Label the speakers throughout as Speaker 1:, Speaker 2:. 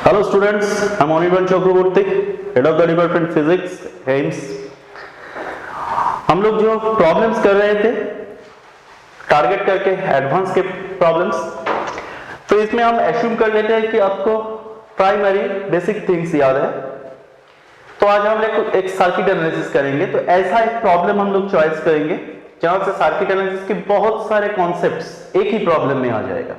Speaker 1: Hello students, I'm Anirban Chakraborty, Head of the Department Physics, AIMS। हम लोग जो problems कर रहे थे टारगेट करके एडवांस के प्रॉब्लम्स, तो इसमें हम एज्यूम कर लेते हैं कि आपको प्राइमरी बेसिक थिंग्स याद है। तो आज हम लोग एक सर्किट एनालिसिस करेंगे। तो ऐसा एक प्रॉब्लम हम लोग चॉइस करेंगे जहां से सर्किट एनालिसिस के बहुत सारे कॉन्सेप्ट्स एक ही प्रॉब्लम में आ जाएगा।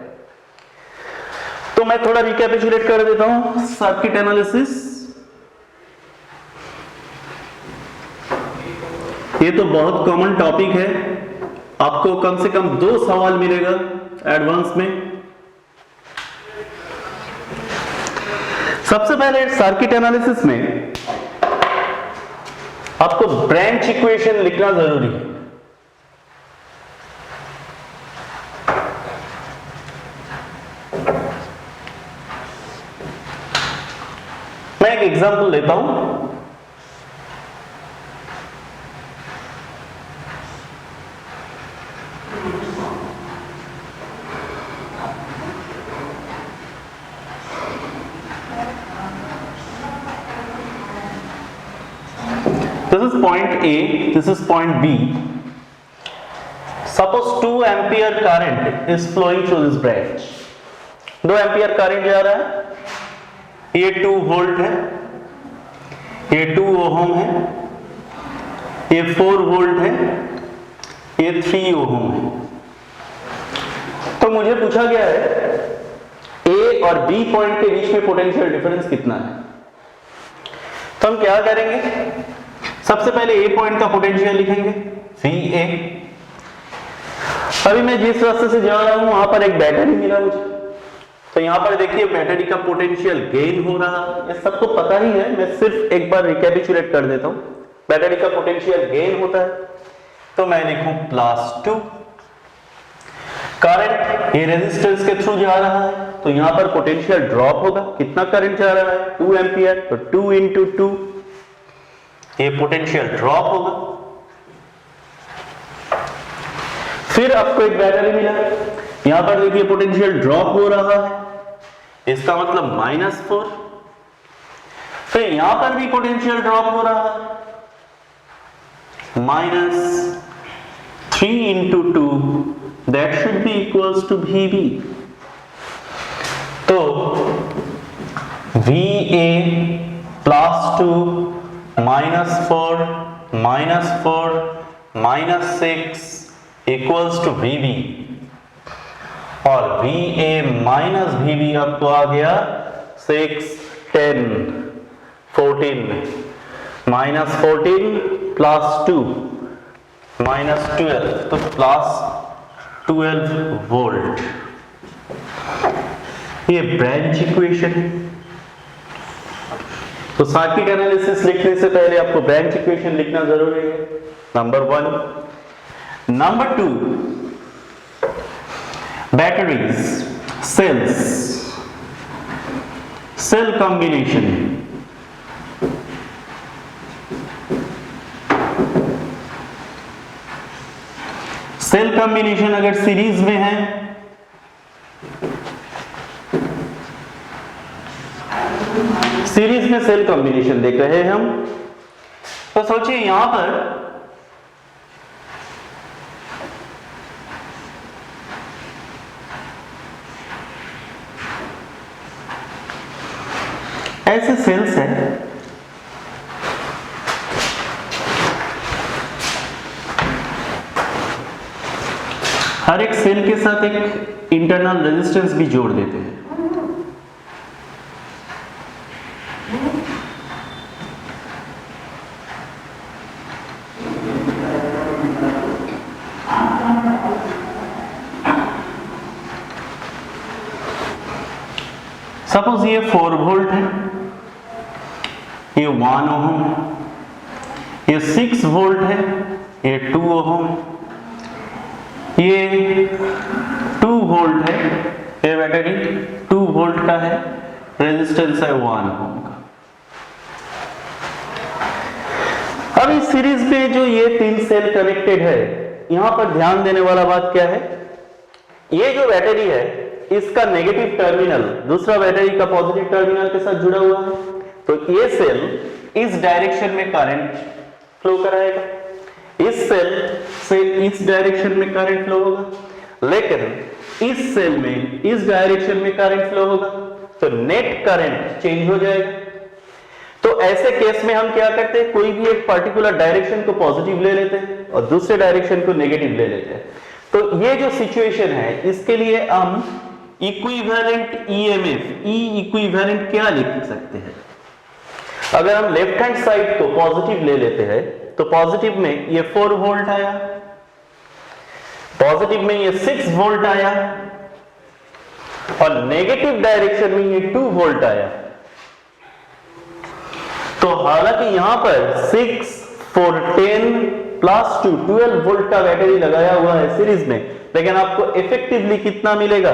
Speaker 1: तो मैं थोड़ा रिकैपिचुलेट कर देता हूं सर्किट एनालिसिस। ये तो बहुत कॉमन टॉपिक है, आपको कम से कम 2 सवाल मिलेगा एडवांस में। सबसे पहले सर्किट एनालिसिस में आपको ब्रांच इक्वेशन लिखना जरूरी है। मैं एक एग्जांपल लेता हूं। This is point A, this is point B. Suppose 2 ampere current is flowing through this branch. 2 ampere current जा रहा है, ये 2 वोल्ट है, ये 2 ओहम है, ये 4 वोल्ट है, ये 3 ओहम है। तो मुझे पूछा गया है ए और बी पॉइंट के बीच में पोटेंशियल डिफरेंस कितना है। तो हम क्या करेंगे, सबसे पहले ए पॉइंट का पोटेंशियल लिखेंगे VA। अभी मैं जिस रास्ते से जा रहा हूं वहां पर एक बैटरी मिला मुझे, तो यहां पर देखिए बैटरी का पोटेंशियल गेन हो रहा है, ये सबको पता ही है, मैं सिर्फ एक बार रिकैपिचुलेट कर देता हूं। बैटरी का पोटेंशियल गेन होता है, तो मैं लिखूं +2। करंट ये रेजिस्टेंस के थ्रू जा रहा है, तो यहां पर पोटेंशियल ड्रॉप होगा। कितना करंट जा रहा है, 2 एम्पियर, तो 2 × 2 ये पोटेंशियल ड्रॉप होगा। फिर आपको एक बैटरी मिला, यहां पर देखिए पोटेंशियल ड्रॉप हो रहा है, इसका मतलब -4। फिर यहां पर भी पोटेंशियल ड्रॉप हो रहा है, -3 × 2, that should be equals to VB। तो VA +2 -4 -6 इक्वल्स टू VB, और VA माइनस VB आपको आ गया 6, 10, 14, -14 +2 -12, तो +12 वोल्ट। ये ब्रांच इक्वेशन। तो सर्किट एनालिसिस लिखने से पहले आपको ब्रांच इक्वेशन लिखना जरूरी है, number 1। Number 2, batteries, cells, cell combination. Cell combination अगर सीरीज में है सीरीज में सेल कॉम्बिनेशन देख रहे हैं हम, तो सोचिए यहां पर ऐसे सेल्स हैं, हर एक सेल के साथ एक इंटरनल रेजिस्टेंस भी जोड़ देते हैं। सपोज ये 4 वोल्ट है, ये 1 ओहम है, ये 6 वोल्ट है, ये 2 ओहम, ये 2 वोल्ट है, ये बैटरी 2 वोल्ट का है, रेजिस्टेंस है 1 ओहम का। अब इस सीरीज में जो ये 3 सेल कनेक्टेड है, यहां पर ध्यान देने वाला बात क्या है, ये जो बैटरी है इसका नेगेटिव टर्मिनल दूसरा बैटरी का पॉजिटिव टर्मिनल के साथ जुड़ा हुआ है, तो ये सेल इस डायरेक्शन में करंट फ्लो कराएगा, इस सेल से इस डायरेक्शन में करंट फ्लो होगा, लेकिन इस सेल में इस डायरेक्शन में करंट फ्लो होगा, तो नेट करंट चेंज हो जाएगा। तो ऐसे केस में हम क्या करते हैं, कोई भी एक पर्टिकुलर डायरेक्शन को पॉजिटिव ले लेते हैं और दूसरे डायरेक्शन को नेगेटिव ले लेते हैं। तो ये जो सिचुएशन है, इसके लिए हम इक्विवेलेंट ईएमएफ, ई इक्विवेलेंट क्या लिख सकते हैं? अगर हम लेफ्ट हैंड साइड को पॉजिटिव ले लेते हैं, तो पॉजिटिव में ये 4 वोल्ट आया, पॉजिटिव में ये 6 वोल्ट आया, और नेगेटिव डायरेक्शन में ये 2 वोल्ट आया। तो हालांकि यहां पर 6 4 10 प्लस 2 12 वोल्ट का बैटरी लगाया हुआ है सीरीज में, लेकिन आपको इफेक्टिवली कितना मिलेगा?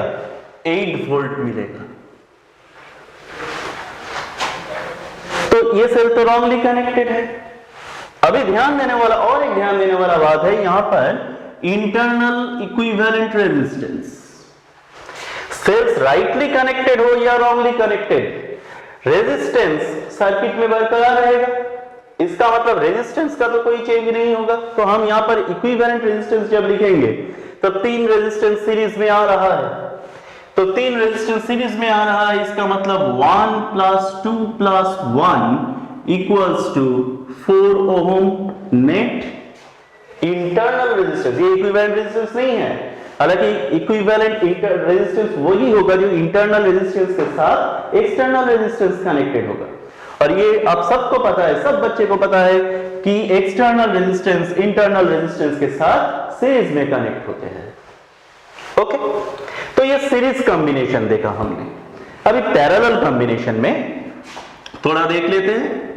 Speaker 1: 8 वोल्ट मिलेगा। तो ये सेल तो रॉन्गली कनेक्टेड है। अभी ध्यान देने वाला और एक ध्यान देने वाला बात है, यहां पर internal equivalent resistance, cells rightly connected हो या रॉन्गली कनेक्टेड, रेजिस्टेंस सर्किट में बरकरार रहेगा। इसका मतलब रेजिस्टेंस का तो कोई चेंज नहीं होगा। तो हम यहां पर इक्विवेलेंट रेजिस्टेंस जब लिखेंगे तो 3 रेजिस्टेंस सीरीज में आ रहा है, तो 3 रेजिस्टेंस सीरीज में आ रहा है, इसका मतलब 1 + 2 + 1 = 4 ओम नेट इंटरनल रेजिस्टेंस। ये इक्विवेलेंट रेजिस्टेंस नहीं है, हालांकि इक्विवेलेंट रेजिस्टेंस वही होगा जो इंटरनल रेजिस्टेंस के साथ एक्सटर्नल रेजिस्टेंस कनेक्टेड होगा। और ये आप सबको पता है, सब बच्चे को पता है कि एक्सटर्नल रेजिस्टेंस इंटरनल रेजिस्टेंस के साथ सीरीज में कनेक्ट होते हैं। ओके, तो ये सीरीज कॉम्बिनेशन देखा हमने। अभी पैरेलल कॉम्बिनेशन में थोड़ा देख लेते हैं।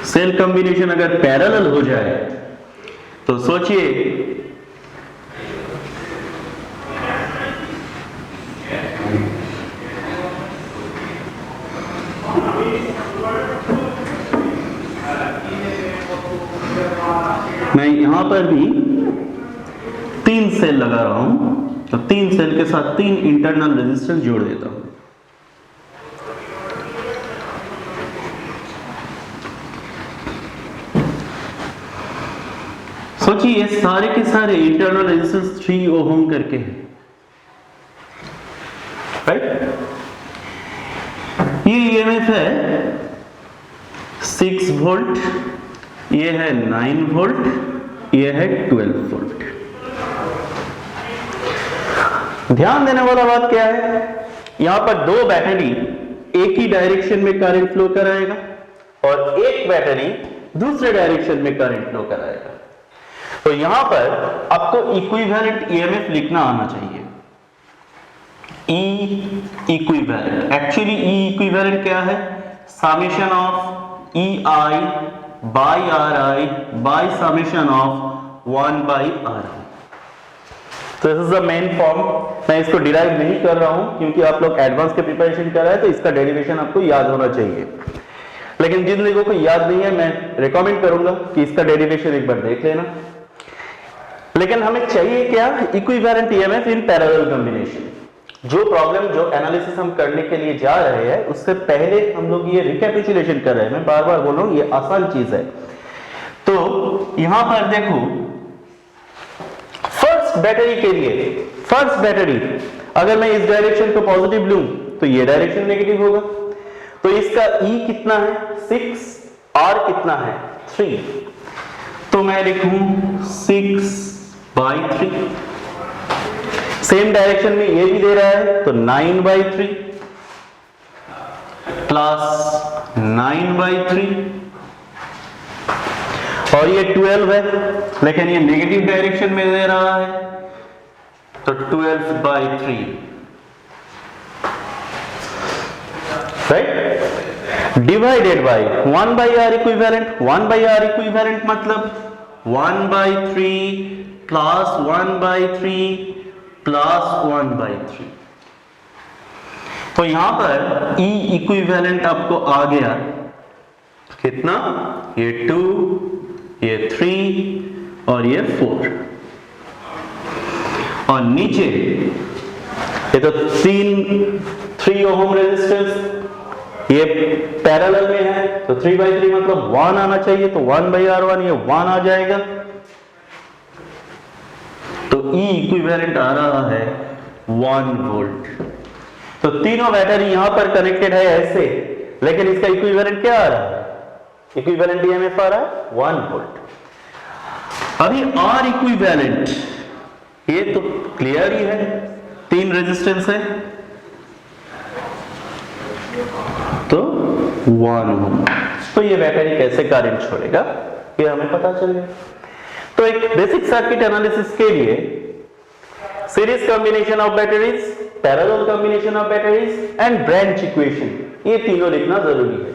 Speaker 1: सेल कॉम्बिनेशन अगर पैरेलल हो जाए तो सोचिए, मैं यहां पर भी 3 सेल लगा रहा हूं, तो 3 सेल के साथ 3 इंटरनल रेजिस्टेंस जोड़ देता हूं। सोचिए ये सारे के सारे इंटरनल रेजिस्टेंस 3 ओम करके हैं, राइट? ये ईएमएफ है 6 वोल्ट, ये है 9 वोल्ट, ये है 12 वोल्ट। ध्यान देने वाला बात क्या है, यहां पर 2 बैटरी एक ही डायरेक्शन में करंट फ्लो कराएगा और एक बैटरी दूसरे डायरेक्शन में करंट फ्लो कराएगा। तो यहां पर आपको इक्विवेलेंट ईएमएफ लिखना आना चाहिए। E equivalent, actually E equivalent क्या है? Summation of E I by R I by summation of 1 by R I. तो this is the main form. मैं इसको डिराइव नहीं कर रहा हूं क्योंकि आप लोग एडवांस के प्रिपरेशन कर रहे हैं, तो इसका डेरिवेशन आपको याद होना चाहिए। लेकिन जिन लोगों को याद नहीं है, मैं रिकमेंड करूंगा कि इसका डेरिवेशन एक बार देख लेना। लेकिन हमें चाहिए क्या? Equivalent EMF in parallel combination. जो प्रॉब्लम, जो एनालिसिस हम करने के लिए जा रहे हैं, उससे पहले हम लोग ये रिकैपिचुलेशन कर रहे हैं। मैं बार बार बोल रहा हूं, ये आसान चीज है। तो यहां पर देखो, फर्स्ट बैटरी के लिए, फर्स्ट बैटरी अगर मैं इस डायरेक्शन को पॉजिटिव लूं तो ये डायरेक्शन नेगेटिव होगा। तो इसका ई कितना है? 6, आर कितना है? 3। तो मैं लिखूं 6/3। सेम डायरेक्शन में ये भी दे रहा है, तो 9/3 प्लस 9/3, और ये 12 है, लेकिन ये नेगेटिव डायरेक्शन में दे रहा है, तो 12/3, right? Divided by 1/R equivalent. 1/R equivalent मतलब 1/3 प्लस 1/3 प्लस 1/3। तो यहां पर E इक्विवेलेंट आपको आ गया कितना? ये 2, ये 3 और ये 4, और नीचे ये तो 3 ओम रेजिस्टेंस ये पैरेलल में है, तो 3/3 मतलब 1 आना चाहिए, तो 1/R1 ये 1 आ जाएगा। तो E इक्विवेलेंट आ रहा है 1 वोल्ट। तो तीनों बैटरी यहां पर कनेक्टेड है ऐसे, लेकिन इसका इक्विवेलेंट क्या आ रहा है? इक्विवेलेंट ईएमएफ आ रहा है 1 वोल्ट। अभी R इक्विवेलेंट ये तो क्लियर ही है, 3 रेजिस्टेंस है तो 1 ओम। तो ये बैटरी कैसे करंट छोड़ेगा ये हमें पता चल गया। तो एक बेसिक सर्किट एनालिसिस के लिए series combination of batteries, parallel combination of batteries and branch equation, ये तीनों लिखना जरूरी है।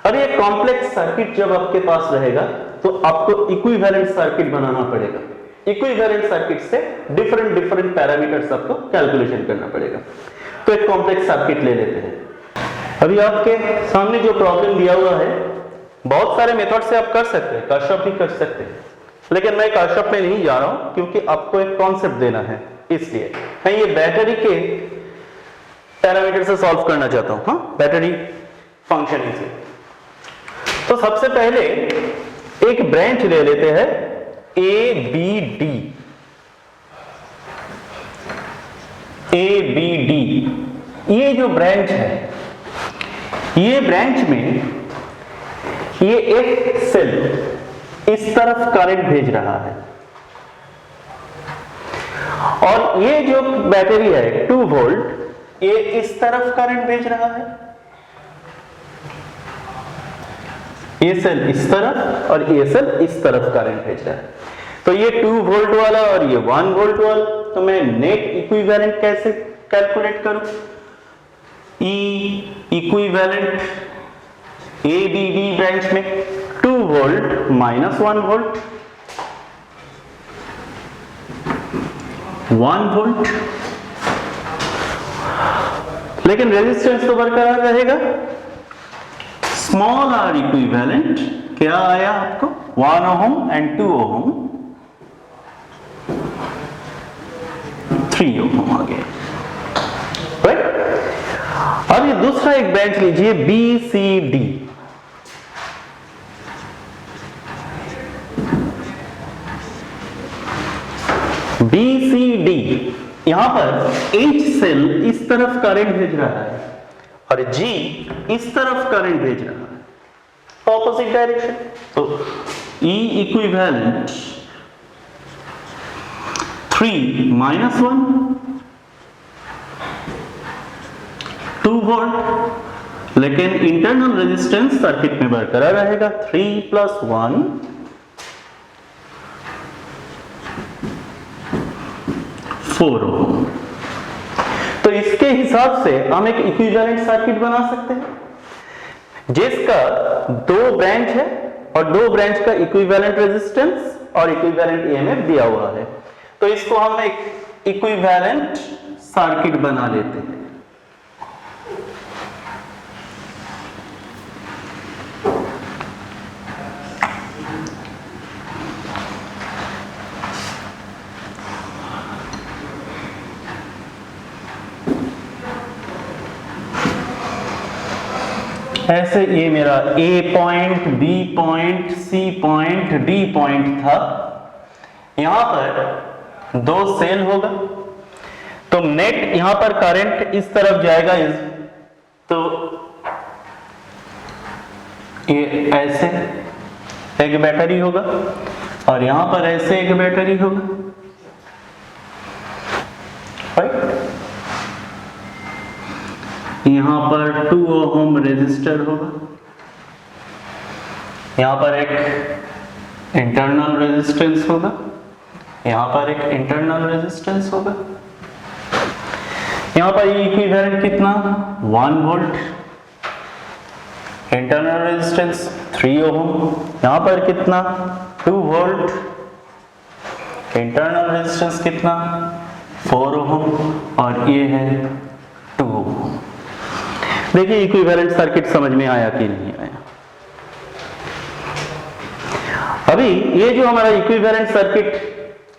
Speaker 1: अब ये कॉम्प्लेक्स सर्किट जब आपके पास रहेगा तो आपको इक्विवेलेंट सर्किट बनाना पड़ेगा। इक्विवेलेंट सर्किट से डिफरेंट पैरामीटर्स आपको कैलकुलेशन करना पड़ेगा। तो एक कॉम्प्लेक्स सर्किट ले लेते हैं। अभी आपके सामने जो प्रॉब्लम दिया हुआ है, बहुत सारे मेथड से आप कर सकते हैं, कर्शॉफ भी कर सकते हैं, लेकिन मैं कर्शॉफ में नहीं जा रहा हूं क्योंकि आपको एक कॉन्सेप्ट देना है, इसलिए मैं ये बैटरी के पैरामीटर से सॉल्व करना चाहता हूं। हाँ, बैटरी फंक्शनिंग से। तो सबसे पहले एक ब्रांच ले लेते हैं ABD। ये जो ब्रांच है, ये ब्रांच में ये एक सेल इस तरफ करंट भेज रहा है, और ये जो बैटरी है 2 वोल्ट ये इस तरफ करंट भेज रहा है। ये सेल इस तरफ और ये सेल इस तरफ करंट भेज रहा है। तो ये 2 वोल्ट वाला और ये 1 वोल्ट वाला, तो मैं नेट इक्विवेलेंट कैसे कैलकुलेट करूं? E इक्विवेलेंट ABB ब्रांच में 2 वोल्ट माइनस 1 वोल्ट, 1 वोल्ट, लेकिन रेजिस्टेंस तो बरकरार रहेगा। स्मॉल r इक्विवेलेंट क्या आया आपको? 1 ओम एंड 2 ओम, 3 ओम आ गया, राइट। अब ये दूसरा एक ब्रांच लीजिए BCD। BCD यहां पर H सेल इस तरफ करंट भेज रहा है और G इस तरफ करंट भेज रहा है, ऑपोजिट डायरेक्शन। तो E इक्विवेलेंट 3 माइनस 1, 2 वोल्ट, लेकिन इंटरनल रेजिस्टेंस सर्किट में बरकरार रहेगा 3 प्लस 1, 4 ओम। तो इसके हिसाब से हम एक इक्विवेलेंट सर्किट बना सकते हैं जिसका 2 ब्रांच है और 2 ब्रांच का इक्विवेलेंट रेजिस्टेंस और इक्विवेलेंट ईएमएफ दिया हुआ है। तो इसको हम एक इक्विवेलेंट सर्किट बना लेते हैं। ऐसे ये मेरा A point, B point, C point, D point था। यहां पर 2 सेल होगा, तो नेट यहां पर करंट इस तरफ जाएगा, तो ये ऐसे एक बैटरी होगा और यहां पर ऐसे एक बैटरी होगा, राइट। यहां पर 2 ओम रेजिस्टर होगा, यहां पर एक इंटरनल रेजिस्टेंस होगा, यहां पर एक इंटरनल रेजिस्टेंस होगा। यहां पर इक्विवेलेंट कितना? 1 वोल्ट, इंटरनल रेजिस्टेंस 3 ओम, यहां पर कितना? 2 वोल्ट, इंटरनल रेजिस्टेंस कितना? 4 ओम, और ये है 2 ओम। देखिए इक्विवेलेंट सर्किट समझ में आया कि नहीं आया? अभी ये जो हमारा इक्विवेलेंट सर्किट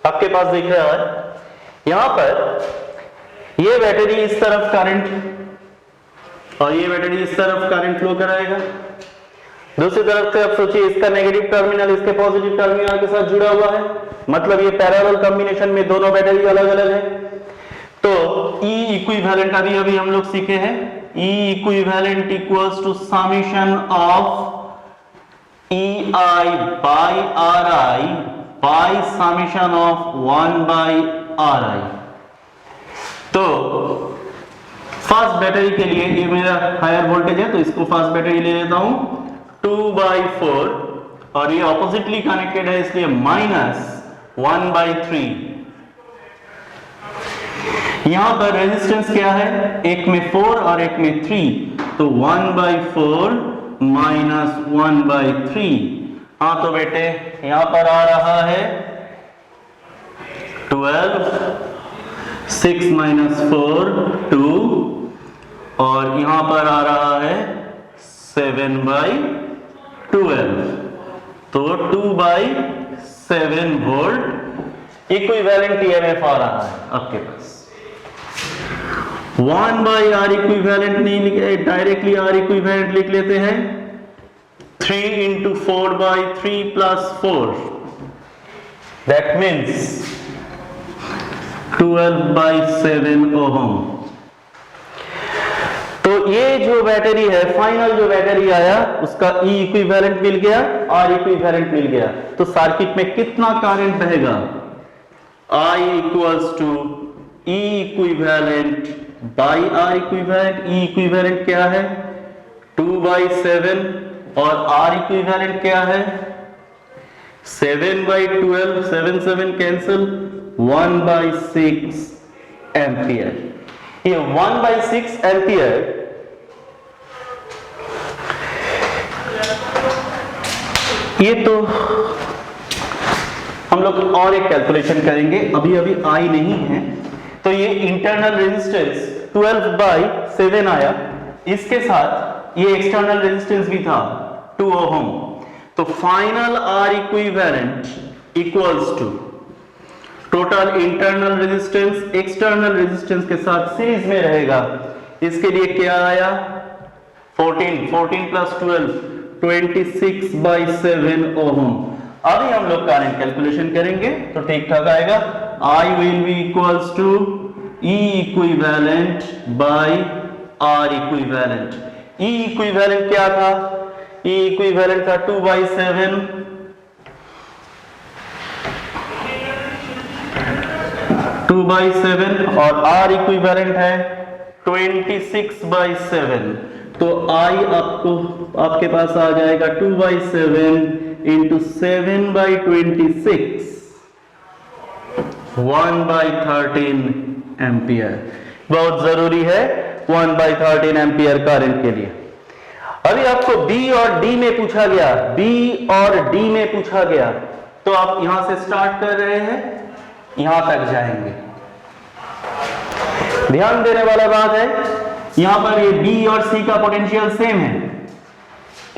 Speaker 1: आपके पास दिख रहा है, यहां पर ये बैटरी इस तरफ करंट और ये बैटरी इस तरफ करंट फ्लो कराएगा। दूसरी तरफ से आप सोचिए इसका नेगेटिव टर्मिनल इसके पॉजिटिव टर्मिनल के साथ जुड़ा हुआ है, मतलब ये पैरेलल कॉम्बिनेशन में दोनों बैटरी अलग अलग है। तो E इक्विवेलेंट अभी हम लोग सीखे हैं, E equivalent equals to summation of EI by RI by summation of 1 by RI। तो फर्स्ट बैटरी के लिए ये मेरा हायर वोल्टेज है, तो इसको फर्स्ट बैटरी ले लेता हूं 2/4 और ये ऑपोजिटली कनेक्टेड है इसलिए -1/3। यहां पर रेजिस्टेंस क्या है, एक में 4 और एक में 3, तो 1/4 -1/3। हाँ तो बेटे यहां पर आ रहा है 12, 6 - 4 2 और यहां पर आ रहा है 7/12, तो 2/7 वोल्ट इक्विवेलेंट ईएमएफ आ रहा है आपके पास। 1/R इक्विवेलेंट नहीं लिखे, डायरेक्टली R इक्विवेलेंट लिख लेते हैं, 3 × 4/3 + 4, that means 12/7 ओम। तो ये जो बैटरी है, फाइनल जो बैटरी आया उसका E इक्विवेलेंट मिल गया, R इक्विवेलेंट मिल गया, तो सर्किट में कितना करंट बहेगा, I = E equivalent by R equivalent. E equivalent क्या है 2/7 और R इक्विवेलेंट क्या है 7/12, 7 कैंसिल, 1/6 एम्पियर। ये 1/6 एम्पियर ये तो हम लोग और एक कैलकुलेशन करेंगे, अभी आई नहीं है। तो ये इंटरनल रेजिस्टेंस 12/7 आया, इसके साथ ये एक्सटर्नल रेजिस्टेंस भी था 2 ओम। तो final R equivalent equals to total internal resistance external resistance के साथ सीरीज में रहेगा। इसके लिए क्या आया 14 + 12 26/7 ओम। अभी हम लोग करंट कैलकुलेशन करेंगे तो ठीक ठाक आएगा। I will be equals to E equivalent by R equivalent। E equivalent क्या था, E equivalent था 2/7 और R equivalent है 26/7। तो I आपके पास आ जाएगा 2/7 × 7/26, 1/13 एम्पियर। बहुत जरूरी है 1/13 एम्पियर करंट के लिए। अभी आपको B और D में पूछा गया, B और D में पूछा गया, तो आप यहां से स्टार्ट कर रहे हैं, यहां तक जाएंगे। ध्यान देने वाला बात है, यहां पर ये B और C का पोटेंशियल सेम है,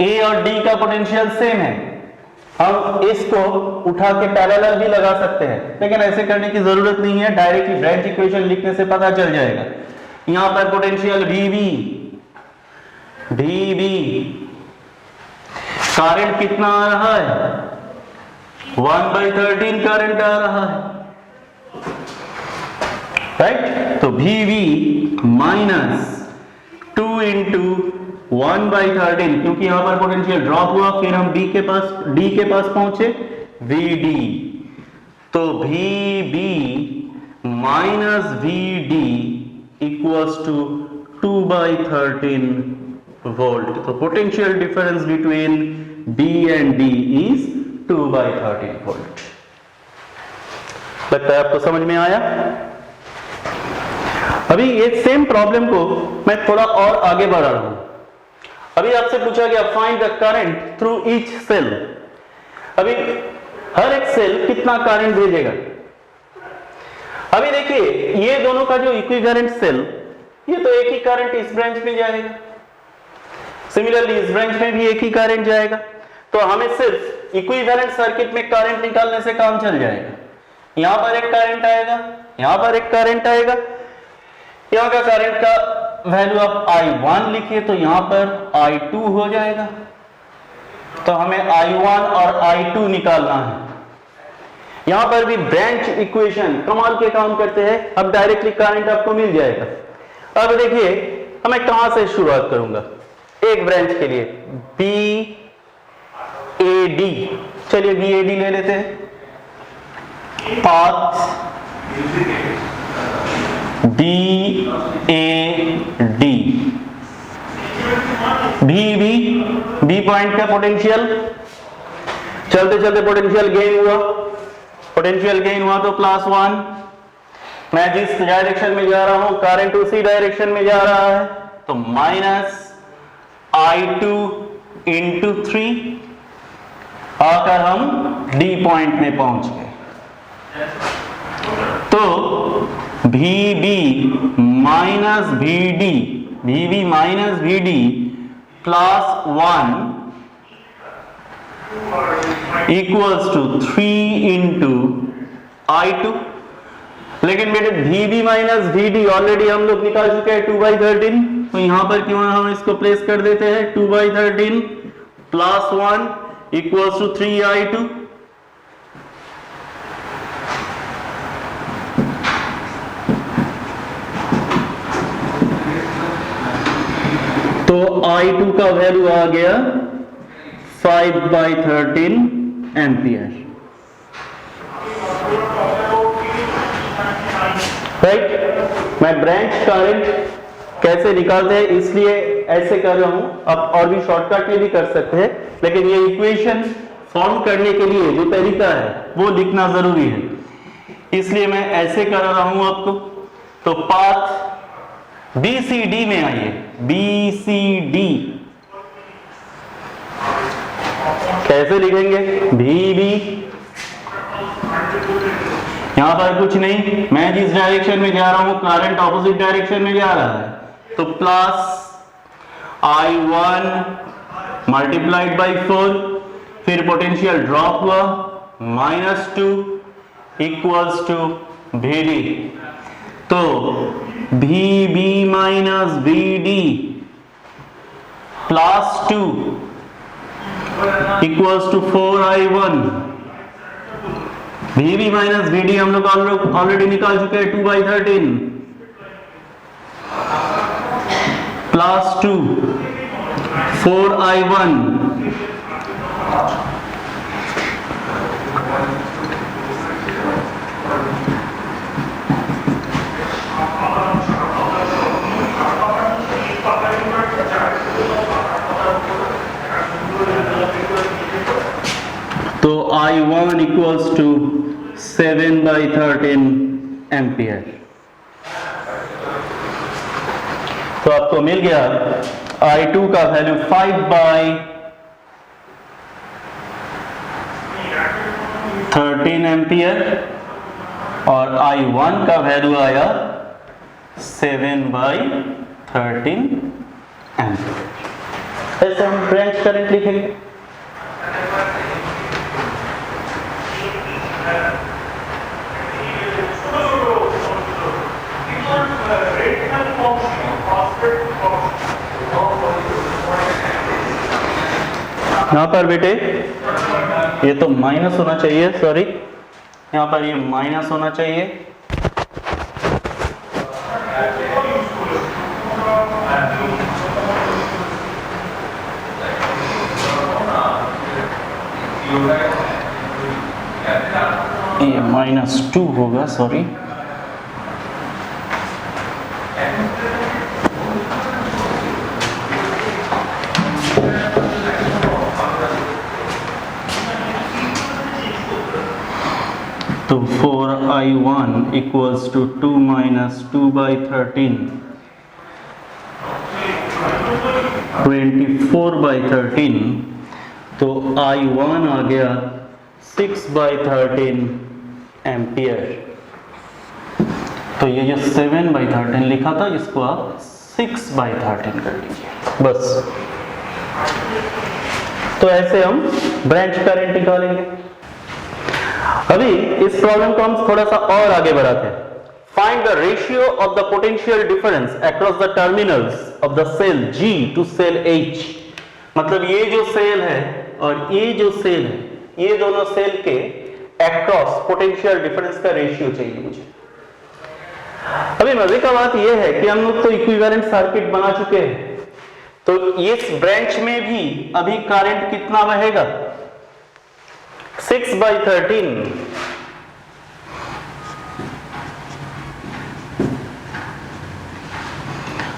Speaker 1: A और D का पोटेंशियल सेम है। हम इसको उठा के पैरेलल भी लगा सकते हैं, लेकिन ऐसे करने की जरूरत नहीं है, डायरेक्टली ब्रांच इक्वेशन लिखने से पता चल जाएगा। यहां पर पोटेंशियल VB, DB, करंट कितना आ रहा है 1/13 करंट आ रहा है, राइट। तो VB -2 × 1/13, क्योंकि यहां पर पोटेंशियल ड्रॉप हुआ, फिर हम D के पास पहुंचे VD, तो VB - VD equals to 2/13 volt. तो potential difference between B and D is 2/13 volt. लगता है आपको समझ में आया। अभी ये सेम प्रॉब्लम को मैं थोड़ा और आगे बढ़ा रहा हूं। अभी आपसे पूछा गया find the current through each cell. अभी हर एक सेल कितना करंट भेजेगा। अभी देखिए ये दोनों का जो इक्विवेलेंट सेल, ये तो एक ही करंट इस ब्रांच में जाएगा, सिमिलरली इस ब्रांच में भी एक ही करंट जाएगा। तो हमें सिर्फ इक्विवेलेंट सर्किट में करंट निकालने से काम चल जाएगा। यहां पर एक करंट आएगा, यहां पर एक करंट आएगा, यहां का करंट का वैल्यू आप I1 लिखिए तो यहां पर I2 हो जाएगा। तो हमें I1 और I2 निकालना है। यहां पर भी ब्रांच इक्वेशन कमाल के काम करते हैं। अब डायरेक्टली करंट आपको मिल जाएगा। अब देखिए मैं कहां से शुरुआत करूंगा, एक ब्रांच के लिए BAD, चलिए BAD ले लेते हैं। पाथ BAD, B पॉइंट का पोटेंशियल, चलते चलते पोटेंशियल गेन हुआ, पोटेंशियल गेन हुआ तो +1। मैं जिस डायरेक्शन में जा रहा हूं करंट उसी डायरेक्शन में जा रहा है, तो -I2 × 3 आकर हम D पॉइंट में पहुंच गए। तो VB minus VD +1 equals to 3 × I2। लेकिन बेटे VB माइनस VD ऑलरेडी हम लोग निकाल चुके हैं 2/13, तो यहां पर क्यों हम इसको प्लेस कर देते हैं 2/13 +1 इक्वल्स टू 3I2। तो I2 का वैल्यू आ गया 5/13 एम्पियर, राइट। मैं ब्रांच करंट कैसे निकालते हैं इसलिए ऐसे कर रहा हूं, आप और भी शॉर्टकट में भी कर सकते हैं, लेकिन ये इक्वेशन फॉर्म करने के लिए जो तरीका है वो लिखना जरूरी है, इसलिए मैं ऐसे कर रहा हूं आपको। तो पाथ BCD में आइए, BCD कैसे लिखेंगे, VB, यहां पर कुछ नहीं, मैं जिस डायरेक्शन में जा रहा हूं करंट ऑपोजिट डायरेक्शन में जा रहा है, तो +I1 मल्टीप्लाइड बाई 4, फिर पोटेंशियल ड्रॉप हुआ -2 इक्वल्स टू VD। तो VB minus VD +2 equals to 4I1। VB minus VD हम लोग ऑलरेडी निकाल चुके हैं 2/13 +2 4I1 तो I1 इक्वल्स टू 7/13 एम्पियर। तो आपको मिल गया I2 का वैल्यू 5/13 एम्पियर और I1 का वैल्यू आया 7/13 एम्पियर। ऐसे हम ब्रांच करंट लिखेंगे। यहां पर बेटे ये तो माइनस होना चाहिए, सॉरी, यहां पर ये माइनस होना चाहिए। ये -2 होगा, सॉरी। तो 4I1 इक्वल्स टू 2 - 2/13 24/13। तो I1 आ गया 6/13 एम्पियर। तो ये जो 7/13 लिखा था इसको आप 6/13 कर लीजिए बस। तो ऐसे हम ब्रांच करंट निकालेंगे। अभी इस प्रॉब्लम को हम थोड़ा सा और आगे बढ़ाते हैं। Find the ratio of the potential difference across the terminals of the cell G to cell H। मतलब ये जो सेल है और ये जो सेल है, ये दोनों सेल के अक्रॉस पोटेंशियल डिफरेंस का रेशियो चाहिए मुझे। अभी मजे का बात यह है कि हम लोग तो इक्विवेलेंट सर्किट बना चुके हैं, तो इस ब्रांच में भी अभी करंट कितना बहेगा? 6/13।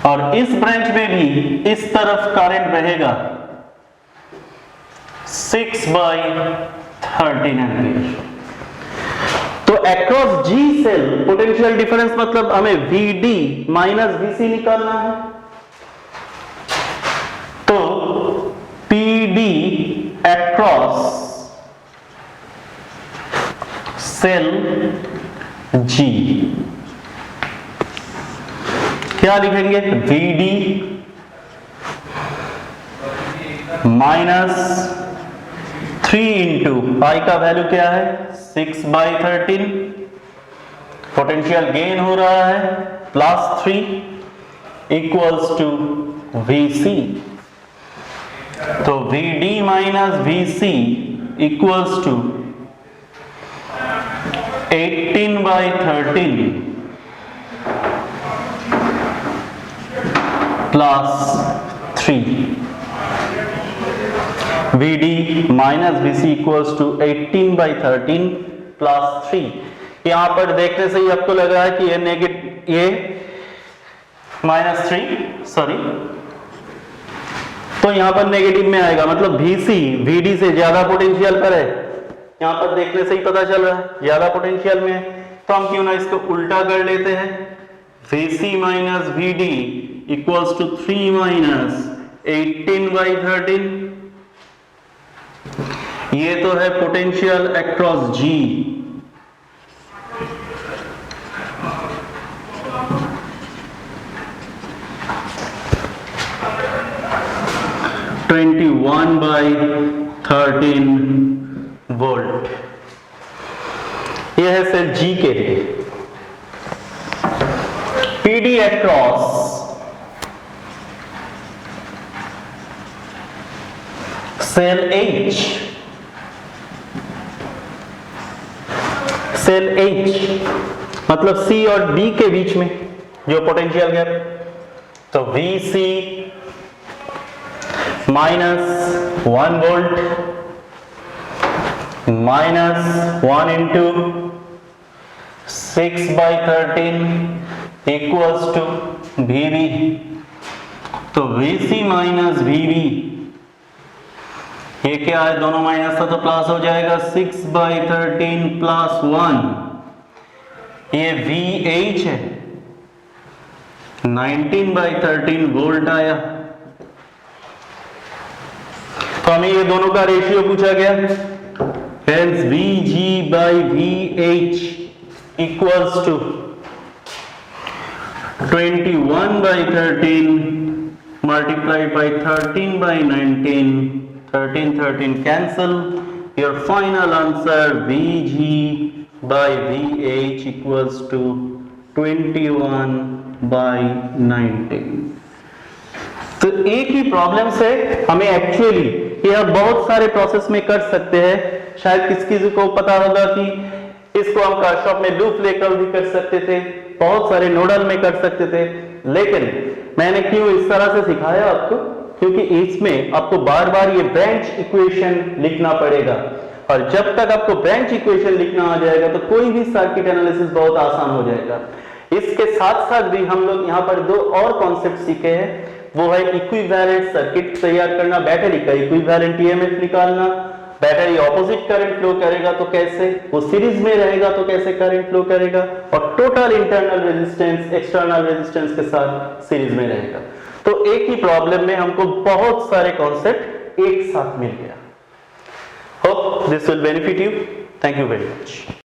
Speaker 1: और इस ब्रांच में भी इस तरफ करंट बहेगा 6/13 एम्पीयर। तो across G cell potential difference मतलब हमें VD माइनस VC निकालना है। तो PD अक्रॉस सेल G क्या लिखेंगे? VD माइनस 3 इंटू पाई का वैल्यू क्या है? 6/13। पोटेंशियल गेन हो रहा है प्लस 3 इक्वल्स टू VC। तो VD minus VC equals to 18/13 plus 3। VD minus VC equals to 18/13 plus 3। यहां पर देखने से ही आपको लग रहा है कि ये नेगेटिव, ये -3 सॉरी, तो यहां पर नेगेटिव में आएगा, मतलब VC VD से ज्यादा पोटेंशियल पर है। यहां पर देखने से ही पता चल रहा है ज्यादा पोटेंशियल में है। तो हम क्यों ना इसको उल्टा कर लेते हैं। VC minus VD equals to 3 minus 18/13। ये तो है potential across G। Twenty 21/13 volt. यह है सेल G के लिए। PD across cell H, cell H मतलब C और D के बीच में जो पोटेंशियल गैप, तो VC minus 1 volt minus 1 into 6/13 equals to VB। तो VC माइनस VB, ये क्या है? दोनों माइनस था तो प्लस हो जाएगा। 6/13 प्लस 1, ये VH है, 19/13 वोल्ट आया। तो हमें ये दोनों का रेशियो पूछा गया। Hence VG/VH equals to 21/13 multiplied by 13/19, 13 cancel, your final answer VG/VH equals to 21/19। तो एक ही प्रॉब्लम से हमें एक्चुअली यह बहुत सारे प्रोसेस में कर सकते हैं। शायद किसी को पता होगा कि इसको हम कार्शॉफ में लूप लेकर भी कर सकते थे, बहुत सारे नोडल में कर सकते थे, लेकिन मैंने क्यों इस तरह से सिखाया आपको, क्योंकि इसमें आपको बार बार ये ब्रांच इक्वेशन लिखना पड़ेगा, और जब तक आपको ब्रांच इक्वेशन लिखना आ जाएगा तो कोई भी सर्किट एनालिसिस बहुत आसान हो जाएगा। इसके साथ साथ भी हम लोग यहाँ पर दो और कॉन्सेप्ट सीखे हैं, वो है इक्विवेलेंट सर्किट तैयार करना, बैटरी का इक्विवेलेंट ईएमएफ निकालना, बैटरी ऑपोजिट करंट फ्लो करेगा तो कैसे, वो सीरीज में रहेगा तो कैसे करंट फ्लो करेगा, और total internal resistance external resistance के साथ सीरीज में रहेगा। तो एक ही प्रॉब्लम में हमको बहुत सारे कॉन्सेप्ट एक साथ मिल गया। Hope this will benefit you. Thank you very much.